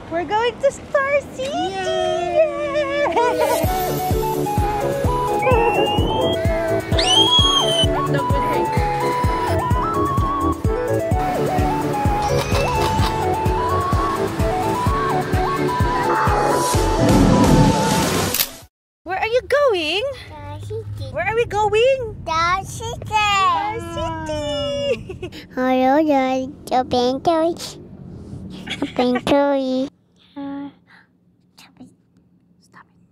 We're going to Star City! Yay! Where are you going? Star City. Where are we going? Star City. Star City! Hello, guys. Open toys. Open toys. Stop it.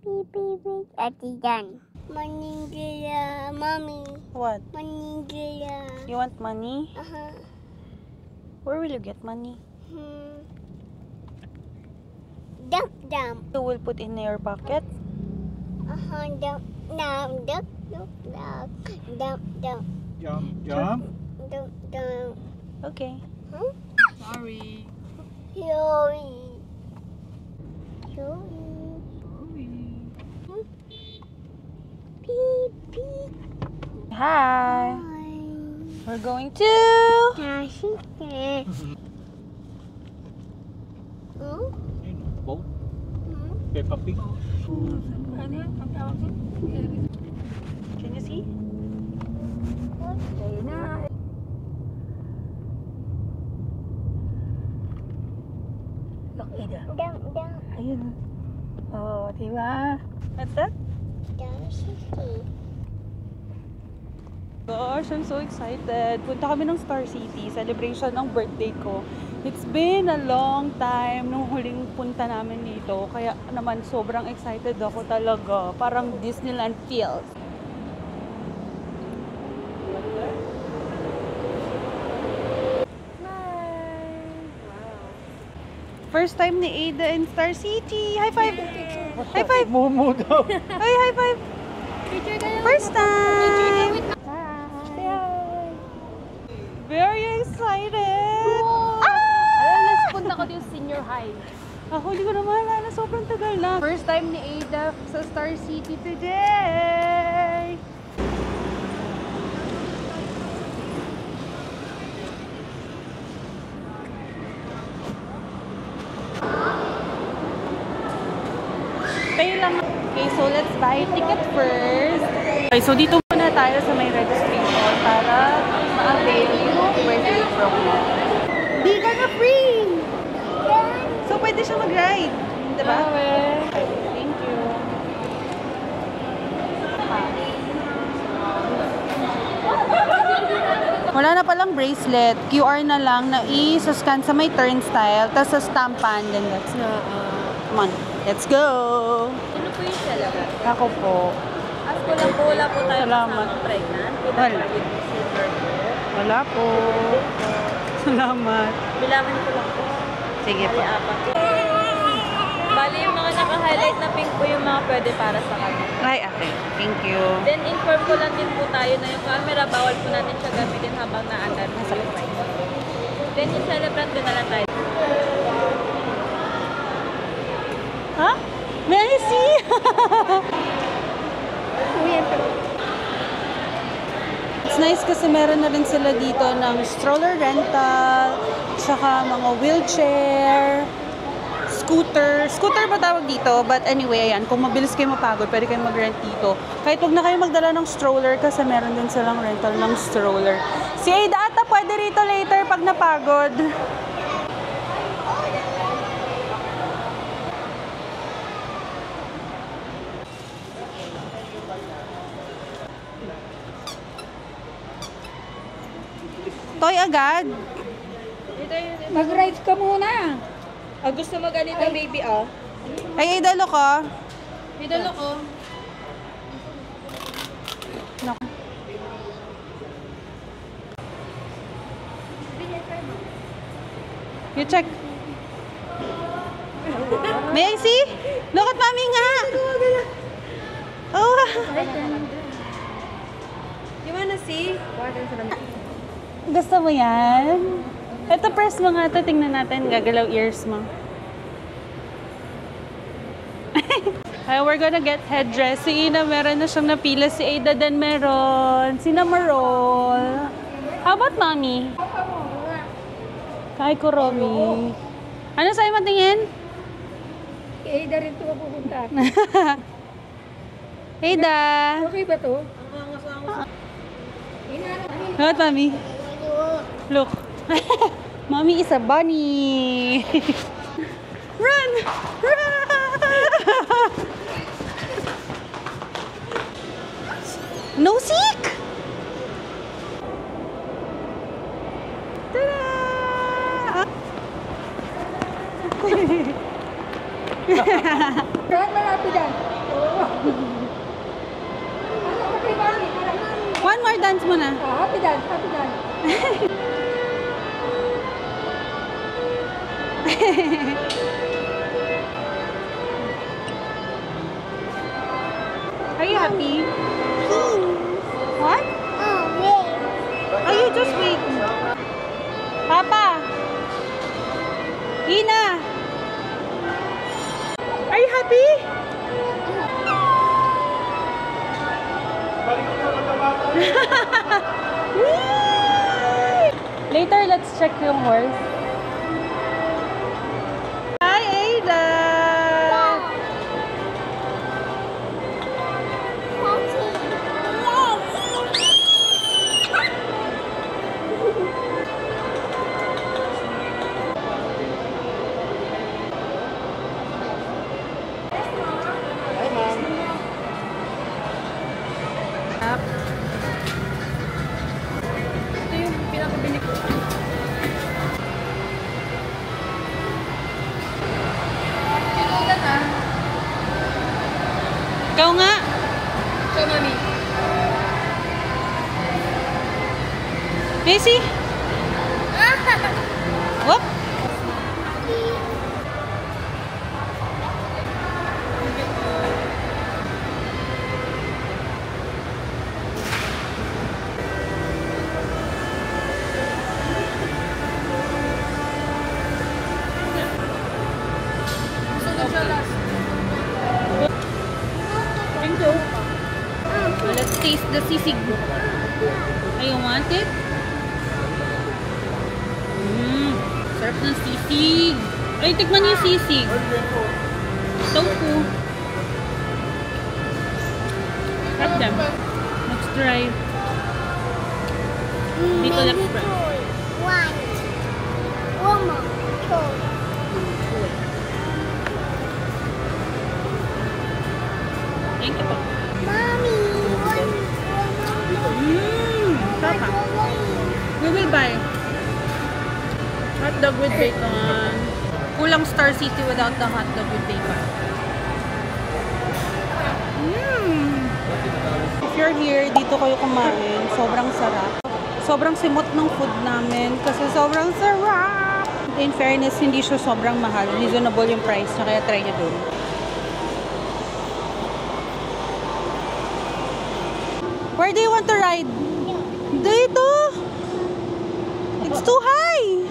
Beep, beep, beep. Ati done. Morning, Gila. Mommy. What? Morning, Gila. You want money? Uh-huh. Where will you get money? Dump, dump. You will put in your pocket? Uh-huh. Dump, dump, dump, dump, dump. Dump, dump. Jump, jump. Dump, dump. Okay. Huh? Sorry. Yoey. Yoey. Beep, beep. Hi! Hi. We're going to... Star City. Oh? Boat. Hmm? Peppa Pig. Can you see? Look, Ada. Dump, dump. Ayun. Oh, diba? What's that? Star City. Gosh, I'm so excited. Punta kami ng Star City, celebration ng birthday ko. It's been a long time nung huling punta namin dito. Kaya naman sobrang excited ako talaga. Parang Disneyland feels. First time ni Ada in Star City. High five! High five! Momo daw. Ay, high five! First time! Very excited! Alas, punta ko din senior high. Ako, hindi ko na maalala. Sobrang tagal na. First time ni Ada sa Star City today! Pay lang. Okay, so let's buy ticket first. Okay, so dito muna tayo sa may registration para ma-avail yung birthday program. Di ka na free! So, pwede siya mag-ride. Diba? Thank you. Wala na palang bracelet. QR na lang na i-scan sa may turnstile, tapos sa stampan, then that's come on. Let's go! Sino po yung talaga? Ako po. As ko lang po, wala po tayo Salamat. kasama pregnant. Wala. Silver po. Wala po. Salamat. Bilangan ko lang po. Sige po. Bali, apat. Bali, yung mga naka-highlight na pink po yung mga pwede para sa kanya. Ay, okay. Thank you. Then, inform ko lang din po tayo na yung camera, bawal po natin siya gamitin habang na-under na sa device. Then, yung celebrant din na lang tayo. Ha? May I see? It's nice kasi meron na rin sila dito ng stroller rental, tsaka mga wheelchair, scooter. Scooter ba tawag dito? But anyway, ayan, kung mabilis kayo mapagod, pwede kayo mag-rent dito. Kahit huwag na kayo magdala ng stroller kasi meron din silang rental ng stroller. Si Ada ata pwede rito later pag napagod. Toy agad. Mag-ride ka muna. Gusto mo ganito, baby, oh. Ay, idalo ko. Idalo ko. Naku. You check. May I see? Look at mommy nga. Oh. You wanna see? Gusto mo yan? Ito, press mo nga ito. Tingnan natin. Gagalaw ears mo. We're gonna get headdress. Si Ina, meron na siyang napila. Si Ada din meron. Si Namarol. How about mommy? Kay ko, Romy. Ano sa'yo matingin? Ada rin ito pupunta. Ada! Okay ba to? What, Mommy? Look. Mommy is a bunny. Run! Run! No seek! Ta-da! Saan malapit yan? Okay, Mami. One more dance muna. Happy dance, happy dance. Are you happy? What? Oh, wait. Oh, you just wait. Papa! Ina! Are you happy? Whee! Later, let's check yung horse. Hi, Ada! Ito yung pinakabili ko. Pinulan ah. Ikaw nga! So, Mami. Macy? Whoop! Sunod siya last. Thank you. Let's taste the sisig. You want it? Sarap ng sisig. Ay, tikman niyo yung sisig. Tofu. Sarap them. Let's try. Dito let's try. One. Woman. Two. Thank you po. Mommy. One. Sarap ah. We will buy hot dog with bacon. Kulang Star City without the hot dog with bacon. If you're here, dito kayo kumain. Sobrang sarap. Sobrang simot ng food namin kasi sobrang sarap. In fairness, hindi siya sobrang mahal. Reasonable yung price na kaya try nyo dun. Where do you want to ride? Dito! It's too high!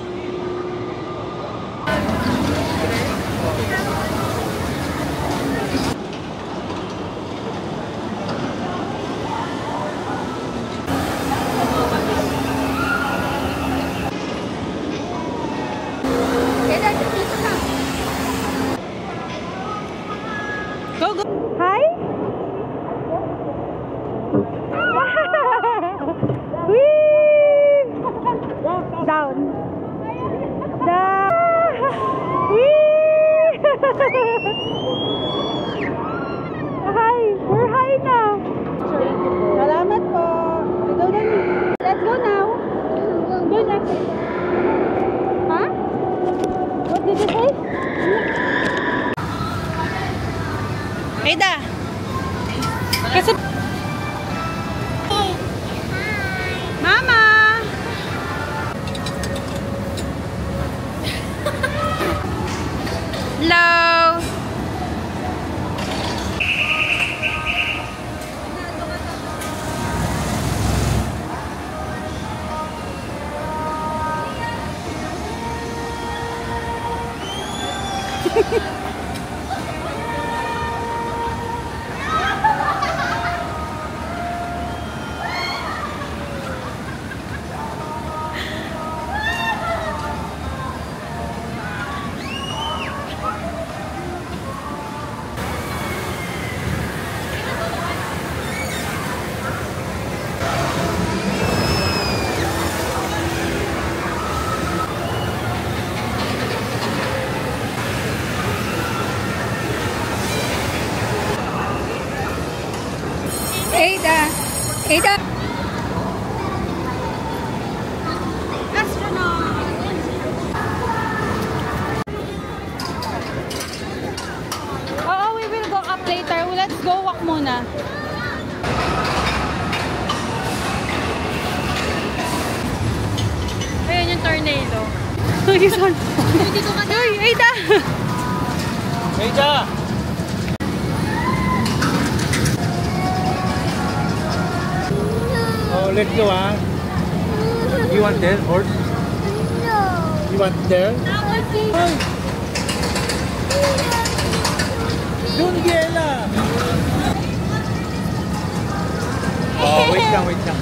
Go, go! Hi! Whee! Down. Down. Whee! Hi! We're high now. Salamat po. Go na. Let's go now. Go next. Huh? What did you say? Ada! Kasi... Mama! Hello! Ada. Ada. Oo, we will go up later. Let's go walk muna. Ayan yung tornado. Dito ka na. Uy, Ada! Meja! Oh, let's go, ah. You want there, horse? No. You want there? Don't get lah. Oh, wait lang, wait lang.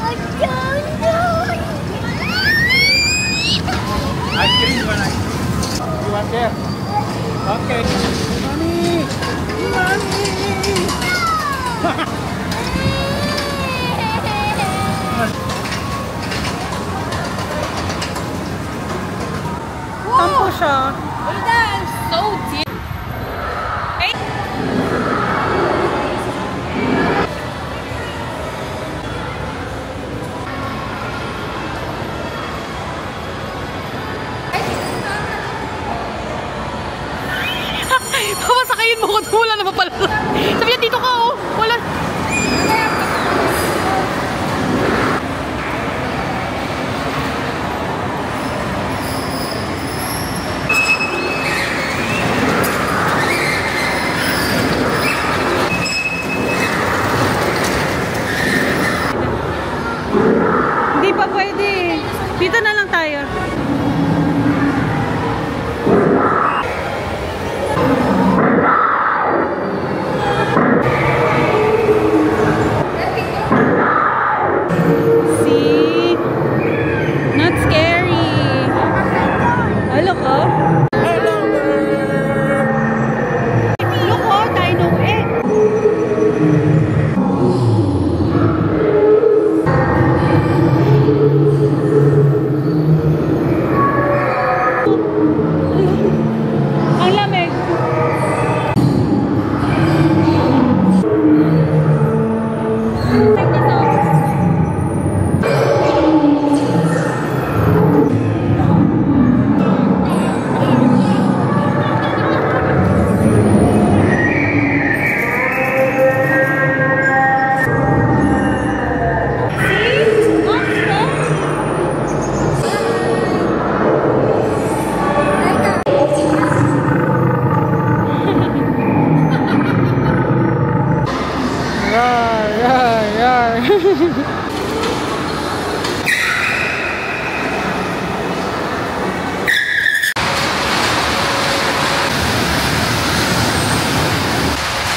I don't know. Ice cream or ice cream? You want there? Okay. Mommy! Tampo siya. So deep. Papasakayin mo ko. Wala naman pala. Sabi niya, dito ka, oh. Wala. Hindi pa pwede. Dito na lang tayo. See? Not scary. Hello ko? Hello there! Look, oh, dino eh. Ang lamig.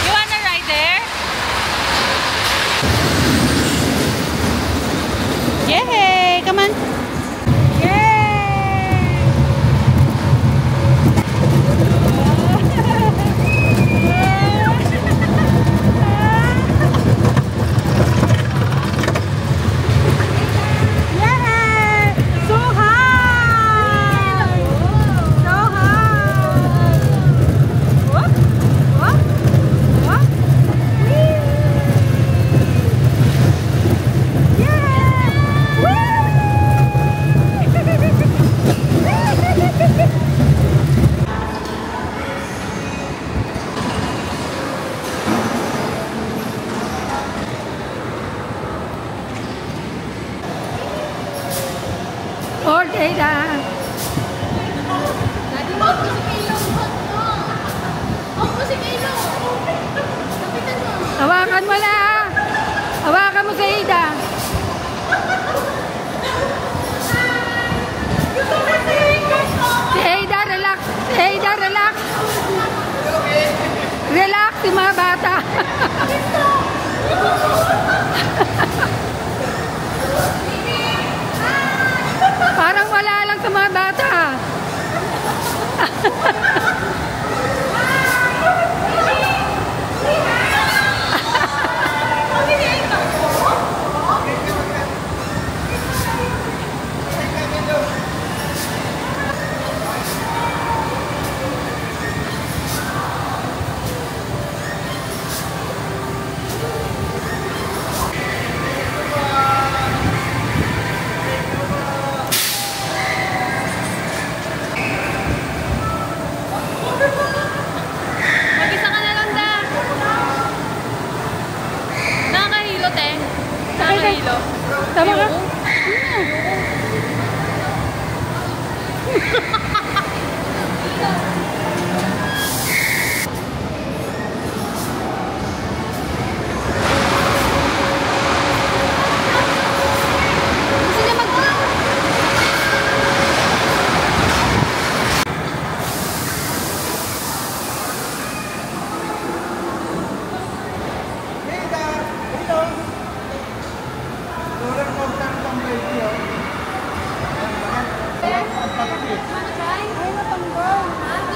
You wanna ride there? Yay! Come on. Yay! So high! So high! Whoop! Whoop! Whoop! Okay na. Hawakan mo na. Hawakan mo si Ada. Si Ada, relax. Si Ada, relax. Relax, yung mga bata. Parang wala lang sa mga bata.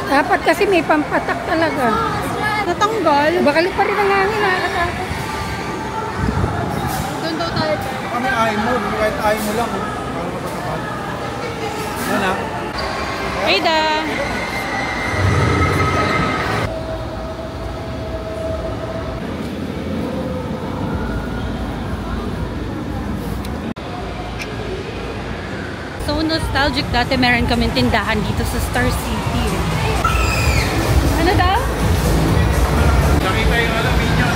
Dapat kasi may pampatak talaga. Natanggal. Bakalik pa rin ang hangin, nakakatakot. Doon daw tayo. Kami ayaw mo, kahit ayaw mo lang. Paano mapatapal? Yan na. Aida! So nostalgic dati meron kaming tindahan dito sa Star City. Ano daw? Nakita yung minion.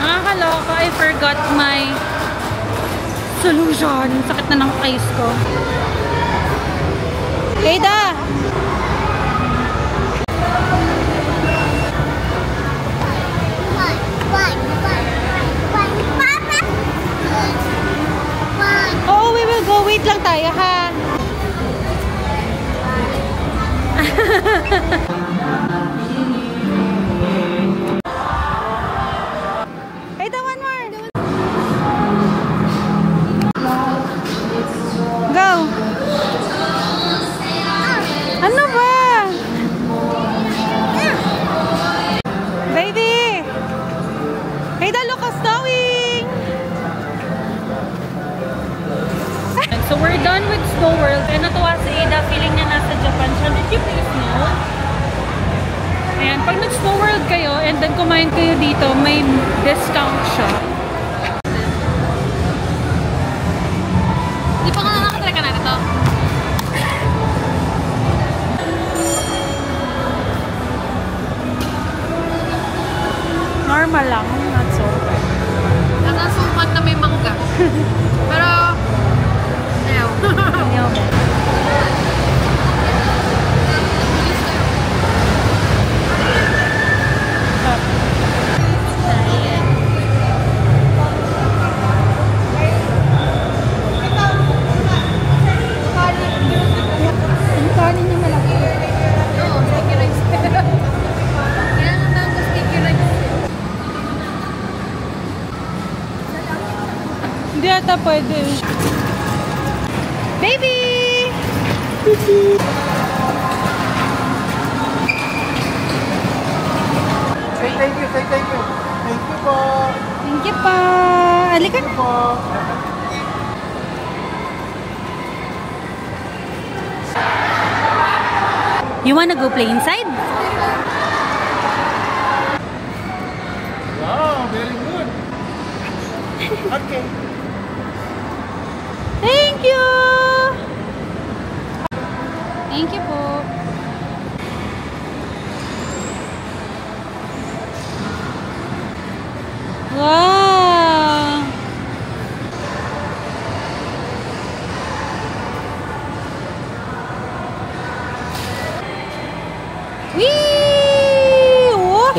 Nakakaloka, I forgot my solution. Sakit na ng eyes ko. Aida! Oh, we will go. Wait lang tayo, ha? Aida, one more. Go. Ano ba? Baby! Aida, look, it's snowing! So we're done with Snow World. And natuwa si Aida, feeling niya nasa Japan siya. Did you play snow? Ayan, pag nag-Snow World kayo and then kumain kayo dito, may discount siya. Di pa nga nakakatry ka na ito? Normal lang, not so bad. Nakasukat na may mangga. Pero, ayaw. Ayaw mo. Ang kanin niya malaki. Oo, sticky rice. Kailan na tango sticky rice? Hindi ata pwede. Baby! Say thank you, say thank you. Thank you po. Thank you pa. Halika na. Po. You wanna go play inside? Wow, very good. Okay. Thank you! Thank you po. Wow! Whee! Whoa!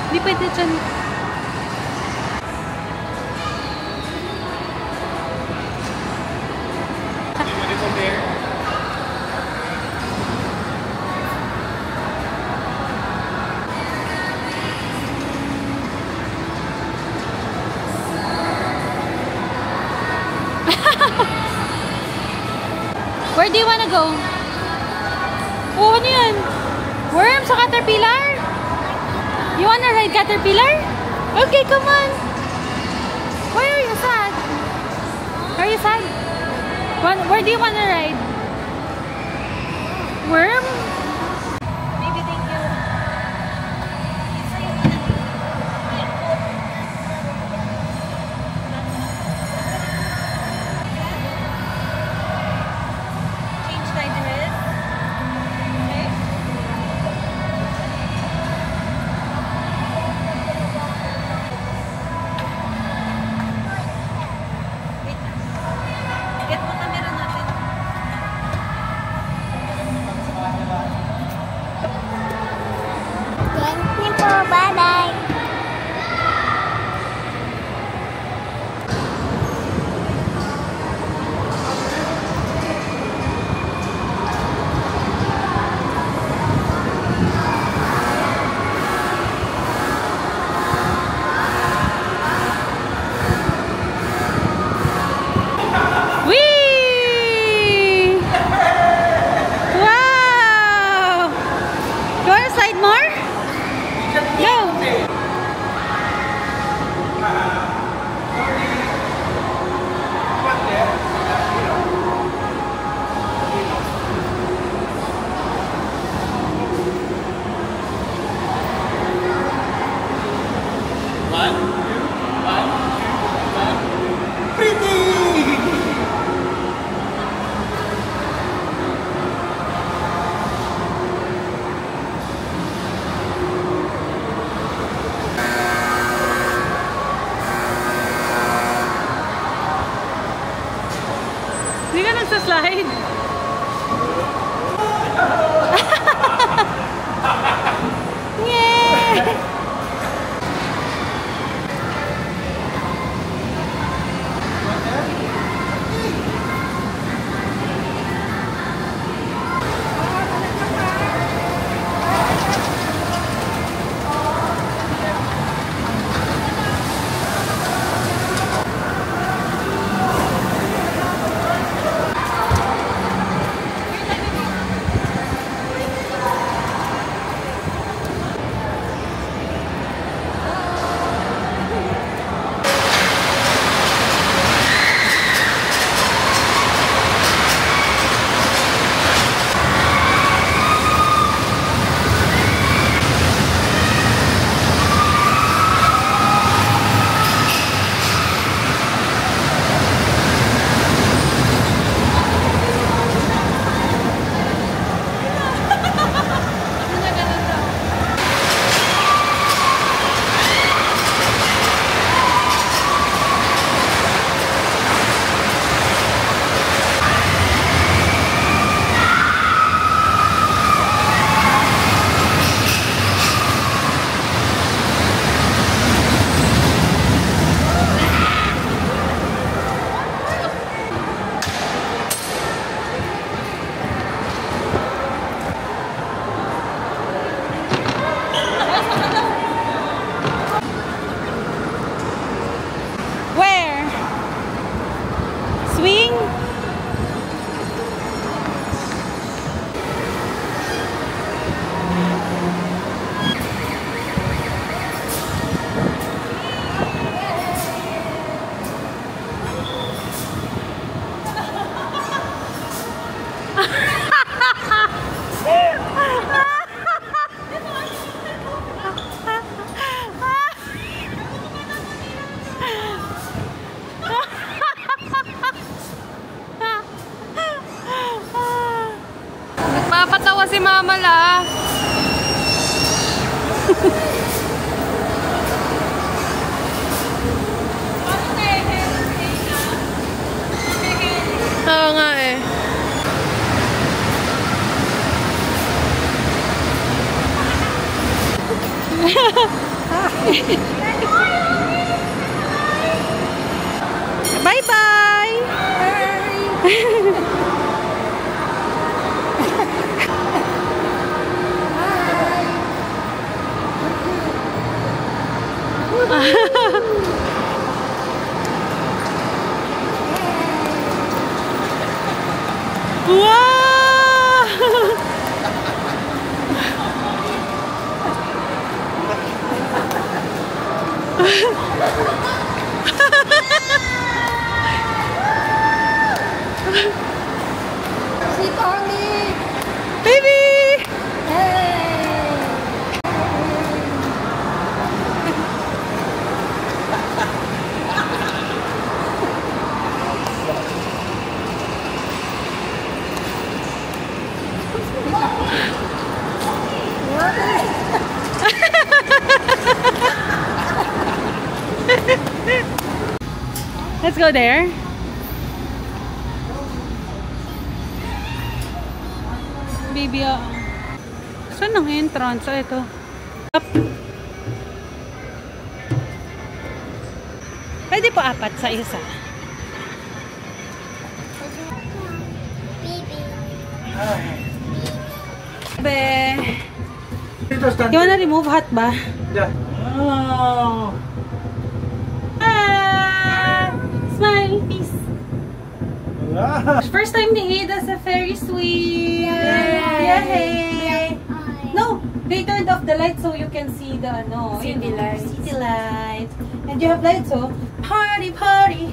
Hindi pwede dyan. Where do you wanna go? Oh, ano yan? Worm sa caterpillar? You wanna ride caterpillar? Okay, come on. Why are you sad? Are you sad? Where do you wanna ride? Worm? Baby, thank you. Bye-bye. Whee! Wow! You want to slide more? No. Hindi ka nagsaslide. Yay! Where? Swing? Nagpapatawa si Mama la. Oo nga eh. Bye-bye! Wow! Si Tommy! Baby! Hey! Let's go there. Baby, saan ang entrance? Ito. Up. Pwede po 4 sa isa. Baby. Be, Dito, stand. you wanna remove hot ba? Yeah. Oh. Ah! Smile, peace. Wala. First time ni Ada sa Ferris wheel. Yay! No, they turned off the light so you can see the City lights. City lights. And you have lights, so party, party,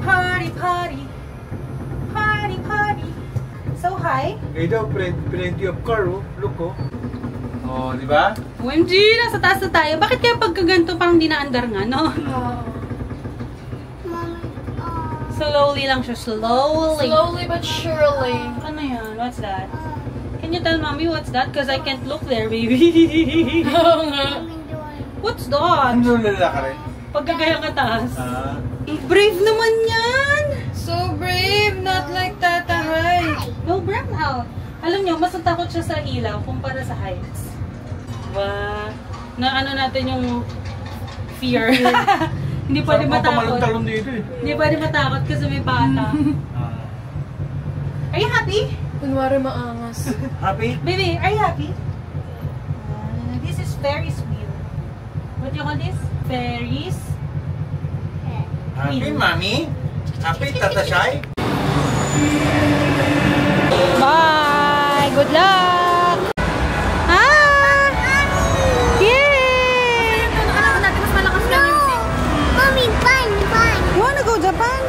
party, party, party, party. So high. Ngayon daw, plenty of car, oh. Look, oh. Oh, di ba? OMG, nasa taas na tayo. Bakit kaya pagka ganito parang di na-andar nga, no? Mommy. Slowly lang siya, slowly. Slowly but surely. Ano yan? What's that? Can you tell mommy what's that? Because I can't look there, baby. Oo nga. What's that? Ano nila ka rin? Pagkagaya ka taas. Ah. Brave naman yan! So brave, not like Tata Hai. No, brown out. Alam nyo, mas natakot siya sa ilaw kumpara sa heights. Diba? Na ano natin yung fear. Hindi pwede matakot. Talon dito eh. Hindi pwede matakot kasi may bata. Are you happy? Kunwari maangas. Happy? Baby, are you happy? This is Ferris wheel. What do you call this? Ferris. Happy, Mami? Happy, Tata Shai? Bye! Good luck! Ah! Yay! Alam ko natin mas malakas na music. Mommy, fun, fun. You wanna go Japan?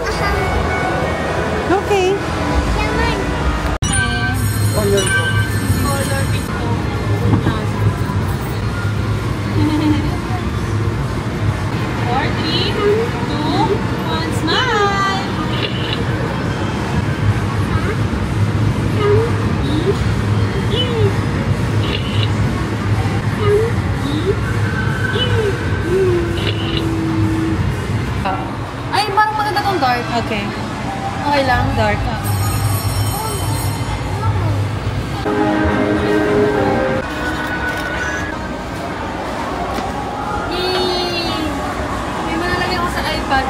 Okay. Naman. Oh, yun. Color pink to. 4, 3, 2, 1, smile! Ay, parang maganda tong dark. Okay. Okay lang. Dark. Yay! May manalagay ako sa iPad.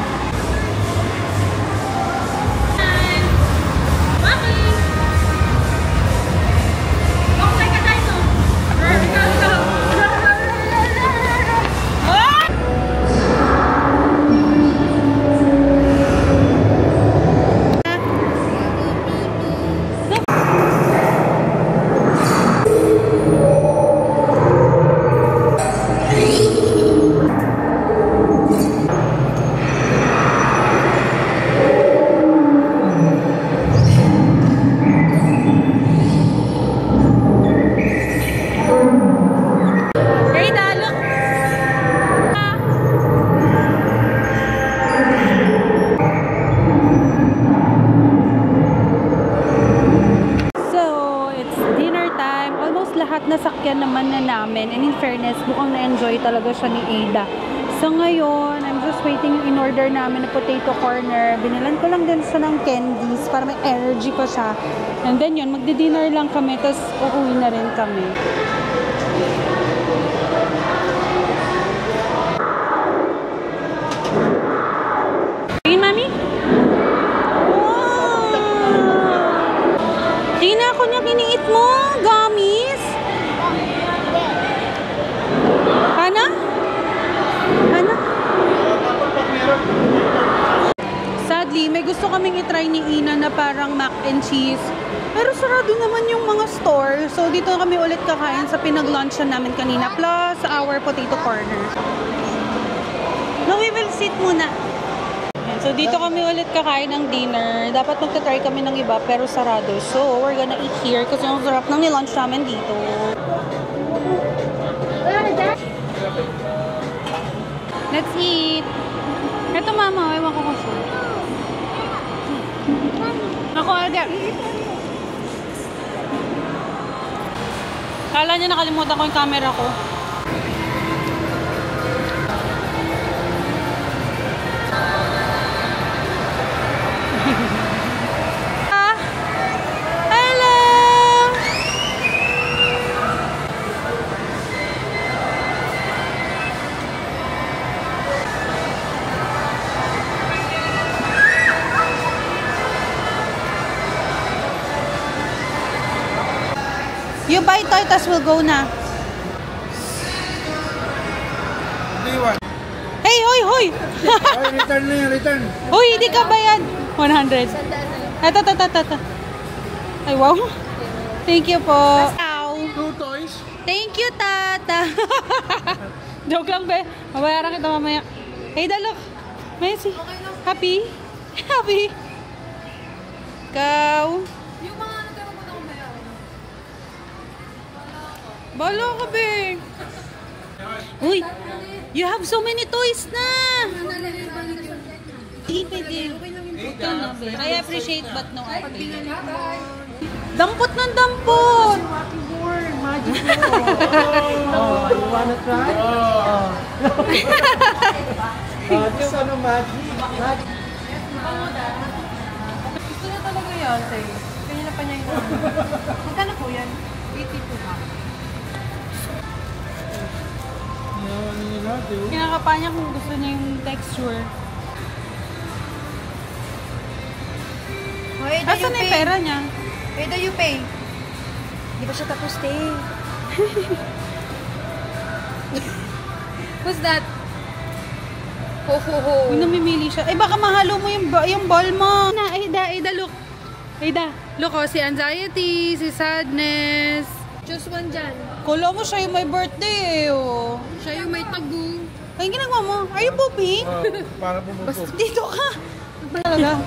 Nasakyan naman na namin, and in fairness, mukhang na-enjoy talaga siya ni Ada. So ngayon, I'm just waiting yung in-order namin na potato corner. Binilan ko lang din siya ng candies para may energy pa siya. And then yun, magdi-dinner lang kami, tapos uuwi na rin kami. Tingin, Mami? Wow! Tingin ako niya kiniit mo, gummies. Ano? Ano? Sadly, may gusto kaming itry ni Ina na parang mac and cheese. Pero sarado naman yung mga store. So, dito kami ulit kakain sa pinag-luncheon namin kanina. Plus, our potato corner. No, we will sit muna. So, dito kami ulit kakain ng dinner. Dapat magta-try kami ng iba, pero sarado. So, we're gonna eat here kasi ang sarap ng nilunch namin dito. Let's eat. Ito, Mama. Ewan ko kasi. Ako, Alda. Kala niya nakalimutan ko yung camera ko. You buy toy, tas we'll go na. What do you want? Hey, hoy, hoy! Oh, return na yan, return. Hoy, hindi ka bayad. 100. Ito. Ay, wow. Thank you po. Ow. 2 toys. Thank you, tata. Joke lang, be. Mabayaran kita mamaya. Hey, look. Messi. Happy? Happy? Ikaw? Yung mga nagkaroon mo na kumayaran. Bala ka, be. Uy, you have so many toys na. Hindi pwede. Ito na, be. I appreciate but no arte. Dampot ng dampot. Oh, you wanna try? Oh. This ano, magic. Gusto niya talaga yan, say. Kanya na pa niya yung magkano po yan? 82 ha. Kinakapa niya kung gusto niya yung texture. Hoy, Asan na yung pera niya? Wait, do you pay? Di ba siya tapos, stay? Who's that? Ho, ho, ho. Uy, namimili siya. Eh, baka mahalo mo yung ball mo. Na, Aida, look. Aida, look, oh, si anxiety, si sadness. Choose one dyan. Kala mo siya yung may birthday, eh, oh. Siya yung may tagu. Ay, ginagawa mo? Are you pooping? Para pumupo. Dito ka. Talaga.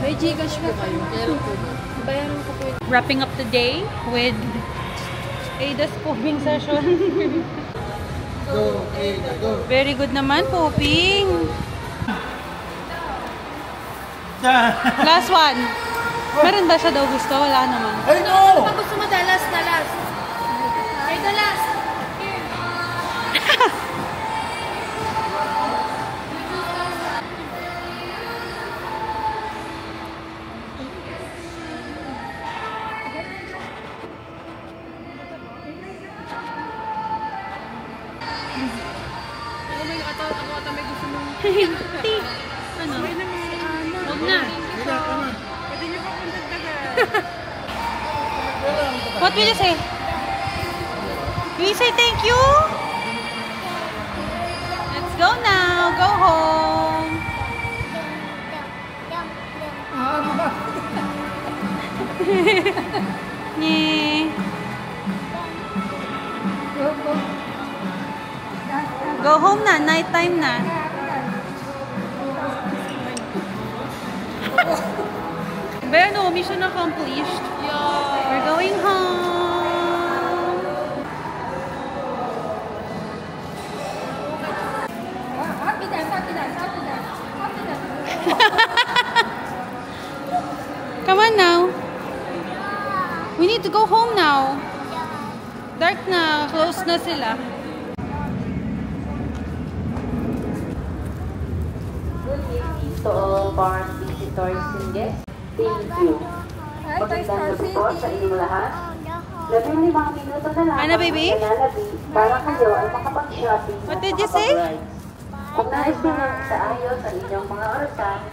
May Gcash po kayo. Meron po. Bayaran ko po yun. Wrapping up the day with Aida's pooping session. Go, Ada, go. Very good naman, pooping. Last one. Meron ba siya daw gusto? Wala naman. Ay, no! Pag gusto mo, dalas. Ay, dalas! Ako may gusto mong... Hindi. Ano? Huwag na. Pwede niyo pa kung dagdagan. What will you say? Will you say thank you? Let's go now. Go home. Nyeh. Go home na. Night time na. Pero no, mission accomplished. Yeah. We're going home. Come on now. We need to go home now. Dark na. Close na sila. To all foreign visitors and guests, thank you. Magandang gabi po sa inyong lahat. 15 minuto na lang Ano, baby? ang nalalabi para kayo ay makapag-shopping. What at did you say? makapag-ride. Kung nais din sa ayos sa inyong mga orasan,